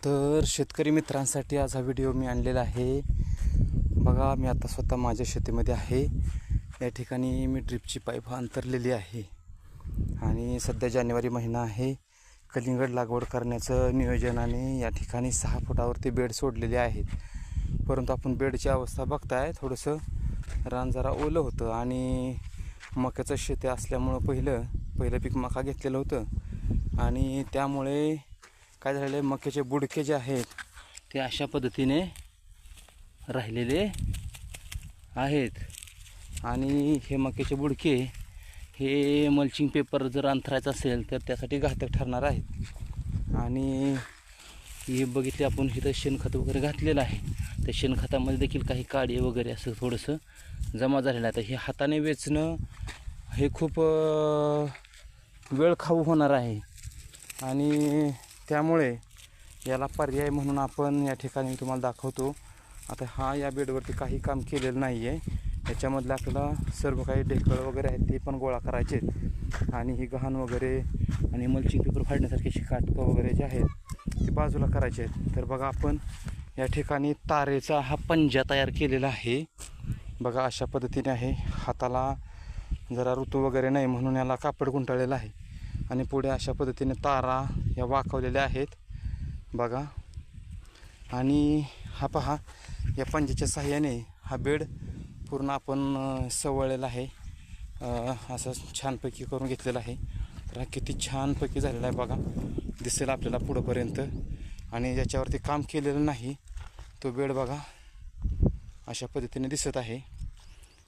तर शेतकरी मित्रांसाठी आज हा व्हिडिओ मी आणलेला आहे। बघा, मी आता स्वतः माझ्या शेतीमध्ये आहे। या ठिकाणी मी ड्रिपची पाईप अंतरलेली आहे आणि सध्या जानेवारी महिना आहे। कलिंगड लागवड करण्याचं नियोजनाने या ठिकाणी 6 फुटावरती बेड सोडलेले आहेत। परंतु आपण बेडची अवस्था बघताय, थोडंसं रान जरा ओलं होतं आणि मक्याचं शेत असल्यामुळं पहिलं पीक मका घेतलेलं होतं आणि त्यामुळे काय झालेलं आहे, मक्याचे बुडके जे आहेत ते अशा पद्धतीने राहिलेले आहेत आणि हे मक्याचे बुडके हे मल्चिंग पेपर जर अंथरायचं असेल तर त्यासाठी घातक ठरणार आहेत। आणि हे बघितले आपण, इथं शेणखत वगैरे घातलेलं आहे। त्या शेणखतामध्ये देखील काही काडी वगैरे असं थोडंसं जमा झालेलं आहे। तर हे हाताने वेचणं हे खूप वेळ खाऊ होणार आहे आणि त्यामुळे याला पर्याय म्हणून आपण या ठिकाणी तुम्हाला दाखवतो। आता या बेडवरती काही काम केलेलं नाही आहे। याच्यामधलं आपल्याला सर्व काही ढेकळं वगैरे आहेत ते पण गोळा करायचे आणि ही गहाण वगैरे आणि मल्चिंग पेपर फाडण्यासारखे काटकं वगैरे जे आहेत ते बाजूला करायचे आहेत। तर बघा, आपण या ठिकाणी तारेचा हा पंजा तयार केलेला आहे। बघा, अशा पद्धतीने आहे। हाताला जरा ऋतू वगैरे नाही म्हणून याला कापड गुंडाळलेलं आहे आणि पुढे अशा पद्धतीने तारा या वाकवलेल्या आहेत बघा। आणि हा पहा, या पंजाच्या साहाय्याने हा बेड पूर्ण आपण सवळलेला आहे, असं छानपैकी करून घेतलेला आहे। तर हा किती छानपैकी झालेला आहे बघा, दिसेल आपल्याला पुढंपर्यंत। आणि ज्याच्यावरती काम केलेलं नाही तो बेड बघा अशा पद्धतीने दिसत आहे।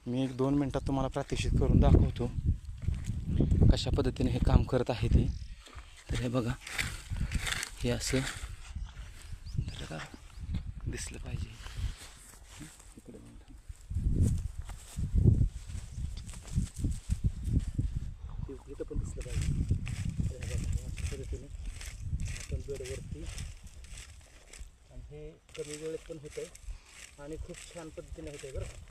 मी 1-2 मिनटात तुम्हाला प्रात्यक्षिक करून दाखवतो कशा पद्धतीने हे काम करत आहे ते। तर हे बघा, हे असं का दिसलं पाहिजे, इकडे इथं पण दिसलं पाहिजे। अशा पद्धतीने आपण बेडवरती, आणि हे कमी वेळेत पण होतं आहे आणि खूप छान पद्धतीने होतं आहे बरं का।